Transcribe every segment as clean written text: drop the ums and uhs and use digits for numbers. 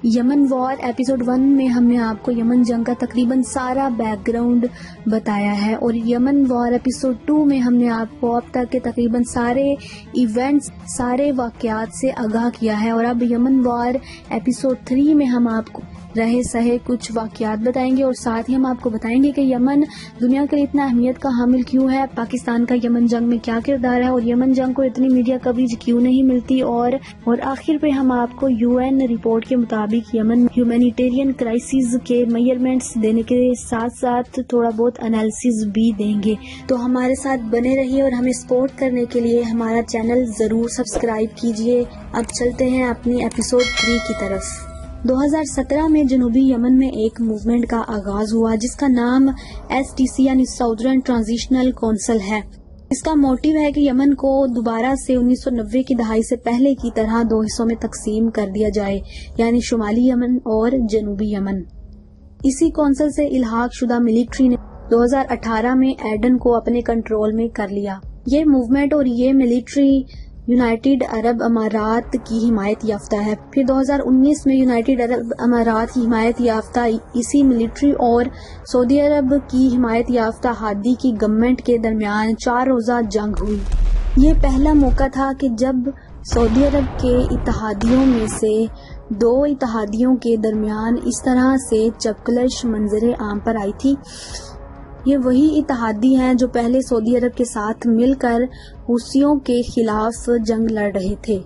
یمن وار episode 1 میں ہم نے آپ کو یمن جنگ کا تقریباً سارا بیک گراؤنڈ بتایا ہے، اور یمن وار ایپیسوڈ 2 میں ہم نے آپ کو اب تک کے تقریباً سارے ایونٹس، سارے واقعات سے آگاہ کیا ہے، اور اب یمن وار ایپیسوڈ 3 میں ہم آپ کو رہے سہے کچھ واقعات بتائیں گے، اور ساتھ ہی ہم آپ کو بتائیں گے کہ یمن دنیا کے لیے اتنا اہمیت کا حامل کیوں ہے، پاکستان کا یمن جنگ میں کیا کردار ہے، اور یمن جنگ کو اتنی میڈیا کوریج کیوں نہیں ملتی، اور آخر پہ ہم آپ کو UN رپورٹ کے مطابق یمن ہیومینیٹیرین کرائسس کے میجرمنٹس دینے کے ساتھ ساتھ تھوڑا بہت انالیسز بھی دیں گے۔ تو ہمارے ساتھ بنے رہیے، اور ہمیں سپورٹ کرنے کے لیے ہمارا چینل ضرور سبسکرائب کیجیے۔ اب چلتے ہیں اپنی ایپیسوڈ 3 کی طرف۔ 2017 میں جنوبی یمن میں ایک موومنٹ کا آغاز ہوا جس کا نام STC یعنی ساؤدرن ٹرانزیشنل کونسل ہے۔ اس کا موٹیو ہے کہ یمن کو دوبارہ سے 1990 کی دہائی سے پہلے کی طرح 2 حصوں میں تقسیم کر دیا جائے، یعنی شمالی یمن اور جنوبی یمن۔ اسی کونسل سے الحاق شدہ ملٹری نے 2018 میں ایڈن کو اپنے کنٹرول میں کر لیا۔ یہ موومنٹ اور یہ ملٹری یونائیٹڈ عرب امارات کی حمایت یافتہ ہے۔ پھر 2019 میں یونائیٹڈ عرب امارات کی حمایت یافتہ اسی ملٹری اور سعودی عرب کی حمایت یافتہ ہادی کی گورنمنٹ کے درمیان 4 روزہ جنگ ہوئی۔ یہ پہلا موقع تھا کہ جب سعودی عرب کے اتحادیوں میں سے 2 اتحادیوں کے درمیان اس طرح سے چپکلش منظر عام پر آئی تھی۔ یہ وہی اتحادی ہیں جو پہلے سعودی عرب کے ساتھ مل کر حوثیوں کے خلاف جنگ لڑ رہے تھے۔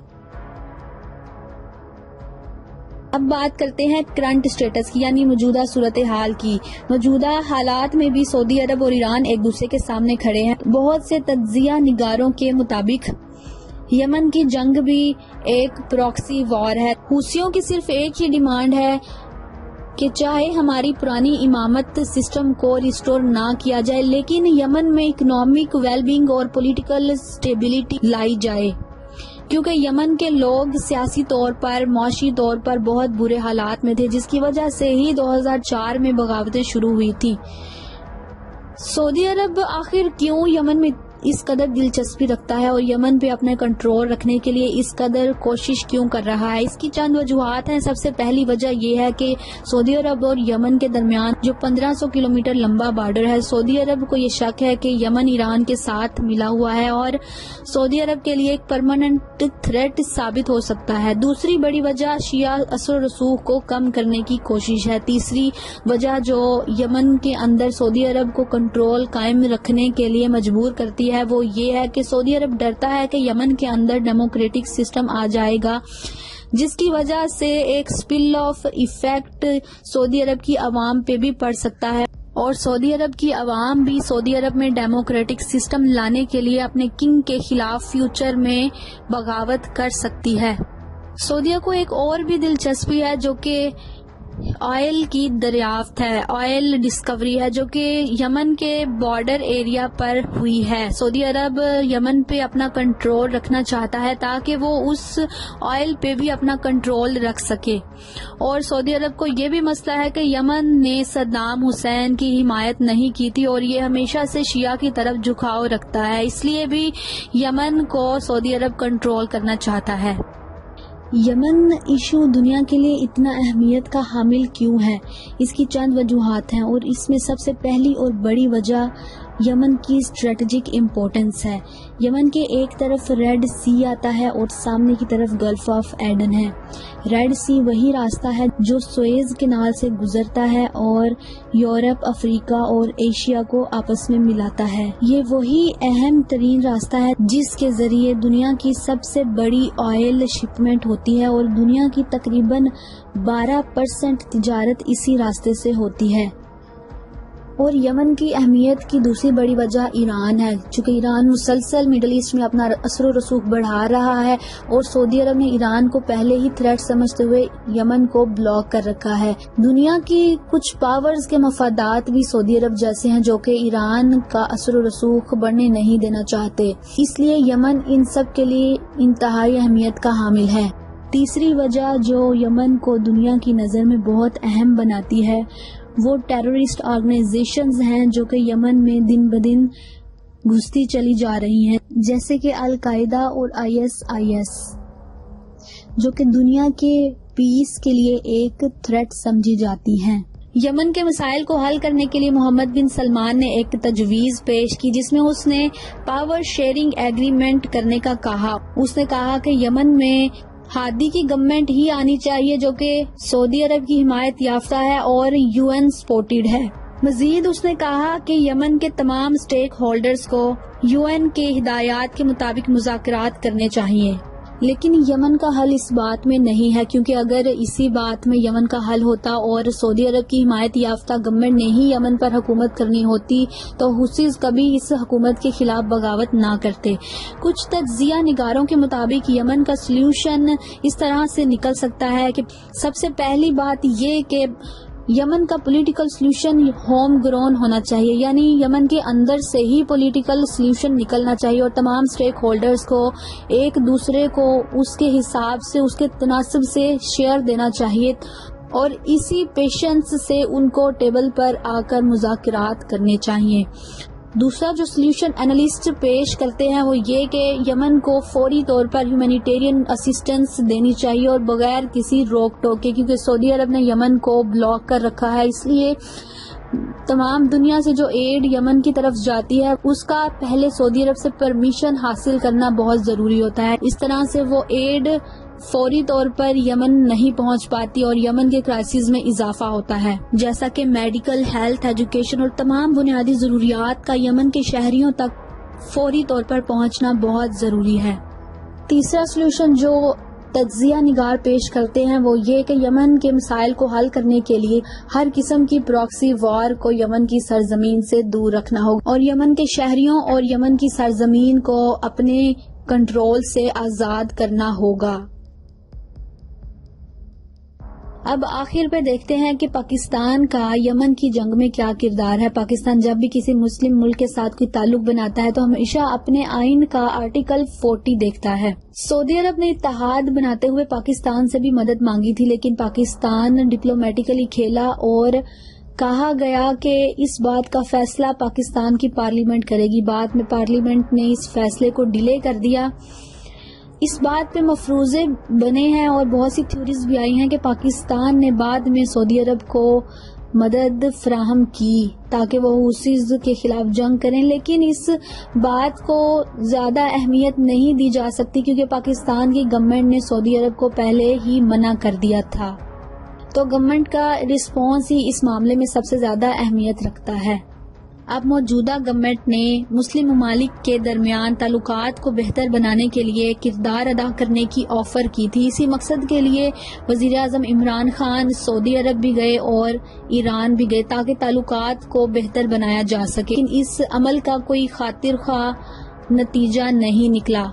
اب بات کرتے ہیں کرنٹ سٹیٹس کی، یعنی موجودہ صورتحال کی۔ موجودہ حالات میں بھی سعودی عرب اور ایران ایک دوسرے کے سامنے کھڑے ہیں۔ بہت سے تجزیہ نگاروں کے مطابق یمن کی جنگ بھی ایک پراکسی وار ہے۔ حوثیوں کی صرف ایک ہی ڈیمانڈ ہے کہ چاہے ہماری پرانی امامت سسٹم کو ریسٹور نہ کیا جائے، لیکن یمن میں اکنامک ویل بینگ اور پولیٹیکل سٹیبلٹی لائی جائے، کیونکہ یمن کے لوگ سیاسی طور پر، معاشی طور پر بہت برے حالات میں تھے، جس کی وجہ سے ہی 2004 میں بغاوتیں شروع ہوئی تھی۔ سعودی عرب آخر کیوں یمن میں اس قدر دلچسپی رکھتا ہے اور یمن پہ اپنا کنٹرول رکھنے کے لیے اس قدر کوشش کیوں کر رہا ہے؟ اس کی چند وجوہات ہیں۔ سب سے پہلی وجہ یہ ہے کہ سعودی عرب اور یمن کے درمیان جو 1500 کلومیٹر لمبا بارڈر ہے، سعودی عرب کو یہ شک ہے کہ یمن ایران کے ساتھ ملا ہوا ہے اور سعودی عرب کے لیے ایک پرماننٹ تھریٹ ثابت ہو سکتا ہے۔ دوسری بڑی وجہ شیعہ اثر و رسوخ کو کم کرنے کی کوشش ہے۔ تیسری وجہ جو یمن کے اندر سعودی عرب کو کنٹرول قائم رکھنے کے لیے مجبور کرتی ہے وہ یہ ہے کہ سعودی عرب ڈرتا ہے کہ یمن کے اندر ڈیموکریٹک سسٹم آ جائے گا، جس کی وجہ سے ایک سپل آف ایفیکٹ سعودی عرب کی عوام پہ بھی پڑ سکتا ہے، اور سعودی عرب کی عوام بھی سعودی عرب میں ڈیموکریٹک سسٹم لانے کے لیے اپنے کنگ کے خلاف فیوچر میں بغاوت کر سکتی ہے۔ سعودیہ کو ایک اور بھی دلچسپی ہے جو کہ آئل کی دریافت ہے، آئل ڈسکوری ہے، جو کہ یمن کے بارڈر ایریا پر ہوئی ہے۔ سعودی عرب یمن پہ اپنا کنٹرول رکھنا چاہتا ہے تاکہ وہ اس آئل پہ بھی اپنا کنٹرول رکھ سکے، اور سعودی عرب کو یہ بھی مسئلہ ہے کہ یمن نے صدام حسین کی حمایت نہیں کی تھی اور یہ ہمیشہ سے شیعہ کی طرف جھکاؤ رکھتا ہے، اس لیے بھی یمن کو سعودی عرب کنٹرول کرنا چاہتا ہے۔ یمن ایشو دنیا کے لیے اتنا اہمیت کا حامل کیوں ہے؟ اس کی چند وجوہات ہیں، اور اس میں سب سے پہلی اور بڑی وجہ یمن کی اسٹریٹجک امپورٹنس ہے۔ یمن کے ایک طرف ریڈ سی آتا ہے اور سامنے کی طرف گلف آف ایڈن ہے۔ ریڈ سی وہی راستہ ہے جو سوئز کینال سے گزرتا ہے اور یورپ، افریقہ اور ایشیا کو آپس میں ملاتا ہے۔ یہ وہی اہم ترین راستہ ہے جس کے ذریعے دنیا کی سب سے بڑی آئل شپمنٹ ہوتی ہے، اور دنیا کی تقریباً 12% تجارت اسی راستے سے ہوتی ہے۔ اور یمن کی اہمیت کی دوسری بڑی وجہ ایران ہے، چونکہ ایران مسلسل مڈل ایسٹ میں اپنا اثر و رسوخ بڑھا رہا ہے، اور سعودی عرب نے ایران کو پہلے ہی تھریٹ سمجھتے ہوئے یمن کو بلاک کر رکھا ہے۔ دنیا کی کچھ پاورز کے مفادات بھی سعودی عرب جیسے ہیں جو کہ ایران کا اثر و رسوخ بڑھنے نہیں دینا چاہتے، اس لیے یمن ان سب کے لیے انتہائی اہمیت کا حامل ہے۔ تیسری وجہ جو یمن کو دنیا کی نظر میں بہت اہم بناتی ہے وہ ٹیررسٹ آرگنائزیشنز ہیں جو کہ یمن میں دن بدن گھستی چلی جا رہی ہیں، جیسے کہ القاعدہ اور ISIS، جو کہ دنیا کے پیس کے لیے ایک تھریٹ سمجھی جاتی ہیں۔ یمن کے مسائل کو حل کرنے کے لیے محمد بن سلمان نے ایک تجویز پیش کی جس میں اس نے پاور شیئرنگ ایگریمنٹ کرنے کا کہا۔ اس نے کہا کہ یمن میں ہادی کی گورنمنٹ ہی آنی چاہیے جو کہ سعودی عرب کی حمایت یافتہ ہے اور UN سپورٹڈ ہے۔ مزید اس نے کہا کہ یمن کے تمام اسٹیک ہولڈرز کو UN کے ہدایات کے مطابق مذاکرات کرنے چاہیے، لیکن یمن کا حل اس بات میں نہیں ہے، کیونکہ اگر اسی بات میں یمن کا حل ہوتا اور سعودی عرب کی حمایت یافتہ گورنمنٹ نے ہی یمن پر حکومت کرنی ہوتی تو حوثیز کبھی اس حکومت کے خلاف بغاوت نہ کرتے۔ کچھ تجزیہ نگاروں کے مطابق یمن کا سلیوشن اس طرح سے نکل سکتا ہے کہ سب سے پہلی بات یہ کہ یمن کا پولیٹیکل سلیوشن ہوم گرون ہونا چاہیے، یعنی یمن کے اندر سے ہی پولیٹیکل سلیوشن نکلنا چاہیے اور تمام سٹیک ہولڈرز کو ایک دوسرے کو اس کے حساب سے اس کے تناسب سے شیئر دینا چاہیے اور اسی پیشنس سے ان کو ٹیبل پر آ کر مذاکرات کرنے چاہیے۔ دوسرا جو سلیوشن انالسٹ پیش کرتے ہیں وہ یہ کہ یمن کو فوری طور پر ہیومینیٹیرین اسسٹنس دینی چاہیے اور بغیر کسی روک ٹوک کے، کیونکہ سعودی عرب نے یمن کو بلاک کر رکھا ہے، اس لیے تمام دنیا سے جو ایڈ یمن کی طرف جاتی ہے اس کا پہلے سعودی عرب سے پرمیشن حاصل کرنا بہت ضروری ہوتا ہے۔ اس طرح سے وہ ایڈ فوری طور پر یمن نہیں پہنچ پاتی اور یمن کے کرائسس میں اضافہ ہوتا ہے، جیسا کہ میڈیکل، ہیلتھ، ایجوکیشن اور تمام بنیادی ضروریات کا یمن کے شہریوں تک فوری طور پر پہنچنا بہت ضروری ہے۔ تیسرا سلوشن جو تجزیہ نگار پیش کرتے ہیں وہ یہ کہ یمن کے مسائل کو حل کرنے کے لیے ہر قسم کی پراکسی وار کو یمن کی سرزمین سے دور رکھنا ہوگا اور یمن کے شہریوں اور یمن کی سرزمین کو اپنے کنٹرول سے آزاد کرنا ہوگا۔ اب آخر پہ دیکھتے ہیں کہ پاکستان کا یمن کی جنگ میں کیا کردار ہے۔ پاکستان جب بھی کسی مسلم ملک کے ساتھ کوئی تعلق بناتا ہے تو ہمیشہ اپنے آئین کا آرٹیکل 40 دیکھتا ہے۔ سعودی عرب نے اتحاد بناتے ہوئے پاکستان سے بھی مدد مانگی تھی، لیکن پاکستان ڈپلومیٹیکلی کھیلا اور کہا گیا کہ اس بات کا فیصلہ پاکستان کی پارلیمنٹ کرے گی۔ بعد میں پارلیمنٹ نے اس فیصلے کو ڈیلے کر دیا۔ اس بات پہ مفروضے بنے ہیں اور بہت سی تھیوریز بھی آئی ہیں کہ پاکستان نے بعد میں سعودی عرب کو مدد فراہم کی تاکہ وہ حوثیز کے خلاف جنگ کریں، لیکن اس بات کو زیادہ اہمیت نہیں دی جا سکتی کیونکہ پاکستان کی گورنمنٹ نے سعودی عرب کو پہلے ہی منع کر دیا تھا، تو گورنمنٹ کا رسپانس ہی اس معاملے میں سب سے زیادہ اہمیت رکھتا ہے۔ اب موجودہ گورنمنٹ نے مسلم ممالک کے درمیان تعلقات کو بہتر بنانے کے لیے کردار ادا کرنے کی آفر کی تھی۔ اسی مقصد کے لیے وزیر اعظم عمران خان سعودی عرب بھی گئے اور ایران بھی گئے تاکہ تعلقات کو بہتر بنایا جا سکے، لیکن اس عمل کا کوئی خاطر خواہ نتیجہ نہیں نکلا۔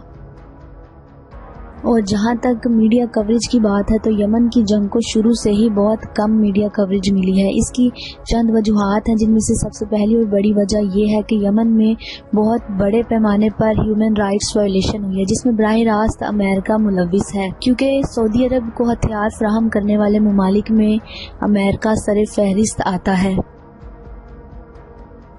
اور جہاں تک میڈیا کوریج کی بات ہے تو یمن کی جنگ کو شروع سے ہی بہت کم میڈیا کوریج ملی ہے۔ اس کی چند وجوہات ہیں جن میں سے سب سے پہلی اور بڑی وجہ یہ ہے کہ یمن میں بہت بڑے پیمانے پر ہیومن رائٹس وائلیشن ہوئی ہے جس میں براہ راست امریکہ ملوث ہے، کیونکہ سعودی عرب کو ہتھیار فراہم کرنے والے ممالک میں امریکہ سر فہرست آتا ہے۔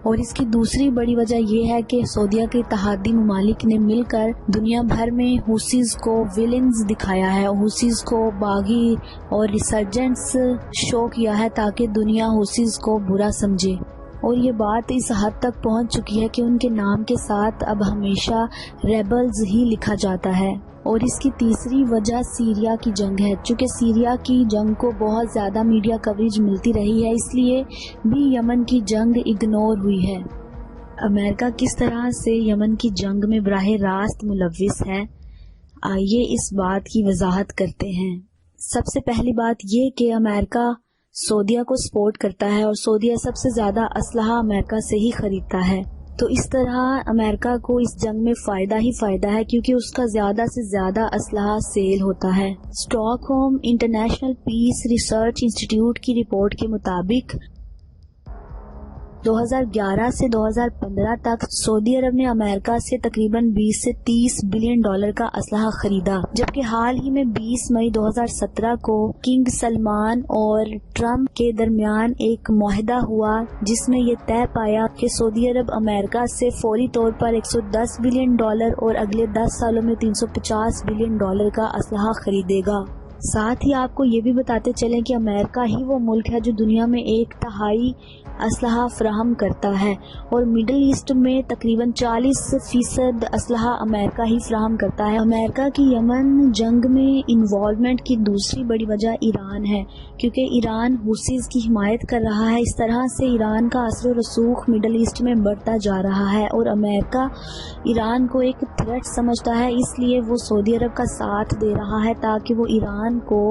اور اس کی دوسری بڑی وجہ یہ ہے کہ سعودیہ کے اتحادی ممالک نے مل کر دنیا بھر میں حوثیز کو ویلنز دکھایا ہے، حوثیز کو باغی اور ریسرجنٹس شو کیا ہے تاکہ دنیا حوثیز کو برا سمجھے، اور یہ بات اس حد تک پہنچ چکی ہے کہ ان کے نام کے ساتھ اب ہمیشہ ریبلز ہی لکھا جاتا ہے۔ اور اس کی تیسری وجہ سیریا کی جنگ ہے، چونکہ سیریا کی جنگ کو بہت زیادہ میڈیا کوریج ملتی رہی ہے، اس لیے بھی یمن کی جنگ اگنور ہوئی ہے۔ امریکہ کس طرح سے یمن کی جنگ میں براہ راست ملوث ہے، آئیے اس بات کی وضاحت کرتے ہیں۔ سب سے پہلی بات یہ کہ امریکہ سعودیہ کو سپورٹ کرتا ہے اور سعودیہ سب سے زیادہ اسلحہ امریکہ سے ہی خریدتا ہے، تو اس طرح امریکہ کو اس جنگ میں فائدہ ہی فائدہ ہے کیونکہ اس کا زیادہ سے زیادہ اسلحہ سیل ہوتا ہے۔ Stock home international peace research انسٹی ٹیوٹ کی رپورٹ کے مطابق 2011 سے 2015 تک سعودی عرب نے امریکہ سے تقریباً 20 سے 30 بلین ڈالر کا اسلحہ خریدا، جبکہ حال ہی میں 20 مئی 2017 کو کنگ سلمان اور ٹرمپ کے درمیان ایک معاہدہ ہوا جس میں یہ طے پایا کہ سعودی عرب امریکہ سے فوری طور پر 110 بلین ڈالر اور اگلے 10 سالوں میں 350 بلین ڈالر کا اسلحہ خریدے گا۔ ساتھ ہی آپ کو یہ بھی بتاتے چلیں کہ امریکہ ہی وہ ملک ہے جو دنیا میں 1/3 اسلحہ فراہم کرتا ہے، اور مڈل ایسٹ میں تقریباً 40% اسلحہ امریکہ ہی فراہم کرتا ہے۔ امریکہ کی یمن جنگ میں انوالومنٹ کی دوسری بڑی وجہ ایران ہے، کیونکہ ایران حوثیز کی حمایت کر رہا ہے۔ اس طرح سے ایران کا اثر و رسوخ مڈل ایسٹ میں بڑھتا جا رہا ہے، اور امریکہ ایران کو ایک تھریٹ سمجھتا ہے، اس لیے وہ سعودی عرب کا ساتھ دے رہا ہے تاکہ وہ ایران کو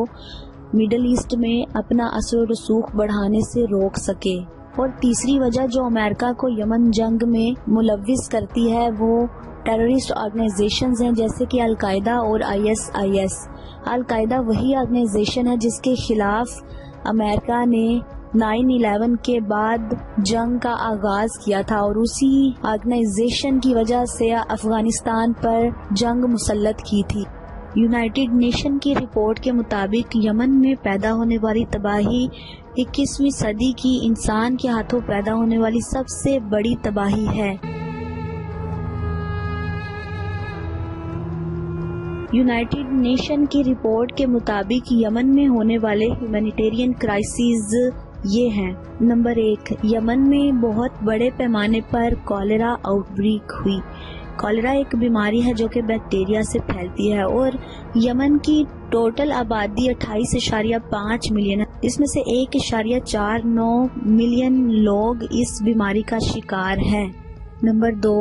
مڈل ایسٹ میں اپنا اثر و رسوخ بڑھانے سے روک سکے۔ اور تیسری وجہ جو امریکہ کو یمن جنگ میں ملوث کرتی ہے وہ ٹیررسٹ آرگنائزیشنز ہیں، جیسے کہ القاعدہ اور ISIS۔ القاعدہ وہی آرگنائزیشن ہے جس کے خلاف امریکہ نے 9/11 کے بعد جنگ کا آغاز کیا تھا، اور اسی آرگنائزیشن کی وجہ سے افغانستان پر جنگ مسلط کی تھی۔ یونائٹڈ نیشن کی رپورٹ کے مطابق یمن میں پیدا ہونے والی تباہی 21ویں صدی کی انسان کے ہاتھوں پیدا ہونے والی سب سے بڑی تباہی ہے۔ یونائٹڈ نیشن کی رپورٹ کے مطابق یمن میں ہونے والے ہیومینیٹیرین کرائسز یہ ہیں۔ نمبر 1، یمن میں بہت بڑے پیمانے پر کالرا آؤٹ بریک ہوئی۔ کالرا ایک بیماری ہے جو کہ بیکٹیریا سے پھیلتی ہے، اور یمن کی ٹوٹل آبادی 28.5 ملین ہے، اس میں سے 1.49 ملین لوگ اس بیماری کا شکار ہیں۔ نمبر 2،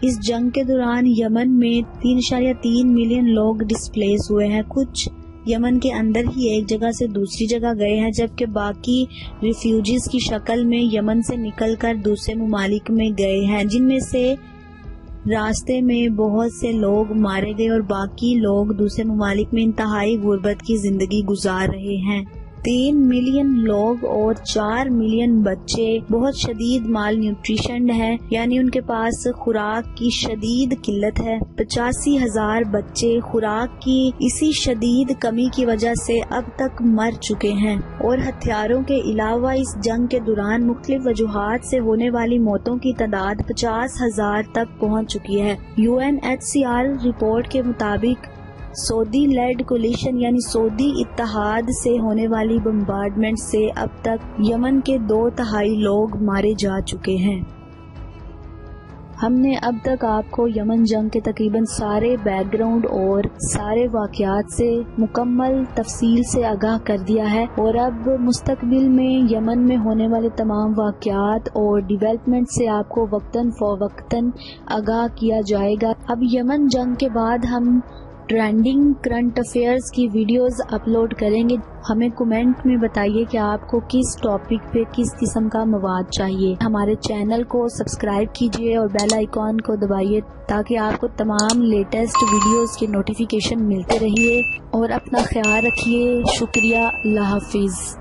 اس جنگ کے دوران یمن میں 3.3 ملین لوگ ڈسپلیس ہوئے ہیں۔ کچھ یمن کے اندر ہی ایک جگہ سے دوسری جگہ گئے ہیں، جبکہ باقی ریفیوجیز کی شکل میں یمن سے نکل کر دوسرے ممالک میں گئے ہیں، جن میں سے راستے میں بہت سے لوگ مارے گئے اور باقی لوگ دوسرے ممالک میں انتہائی غربت کی زندگی گزار رہے ہیں۔ 3 ملین لوگ اور 4 ملین بچے بہت شدید مال نیوٹریشنڈ ہیں، یعنی ان کے پاس خوراک کی شدید قلت ہے۔ 85,000 بچے خوراک کی اسی شدید کمی کی وجہ سے اب تک مر چکے ہیں، اور ہتھیاروں کے علاوہ اس جنگ کے دوران مختلف وجوہات سے ہونے والی موتوں کی تعداد 50,000 تک پہنچ چکی ہے۔ UNHCR رپورٹ کے مطابق سعودی لیڈ کولیشن یعنی سعودی اتحاد سے ہونے والی بمبارڈمنٹ سے اب تک یمن کے 2/3 لوگ مارے جا چکے ہیں۔ ہم نے اب تک آپ کو یمن جنگ کے تقریباً سارے بیک گراؤنڈ اور سارے واقعات سے مکمل تفصیل سے آگاہ کر دیا ہے، اور اب مستقبل میں یمن میں ہونے والے تمام واقعات اور ڈیولپمنٹ سے آپ کو وقتاً فوقتاً آگاہ کیا جائے گا۔ اب یمن جنگ کے بعد ہم ٹرینڈنگ کرنٹ افیئرز کی ویڈیوز اپلوڈ کریں گے۔ ہمیں کمنٹ میں بتائیے کہ آپ کو کس ٹاپک پہ کس قسم کا مواد چاہیے۔ ہمارے چینل کو سبسکرائب کیجیے اور بیل آئیکن کو دبائیے تاکہ آپ کو تمام لیٹسٹ ویڈیوز کے نوٹیفیکیشن ملتے رہیے، اور اپنا خیال رکھیے۔ شکریہ، اللہ حافظ۔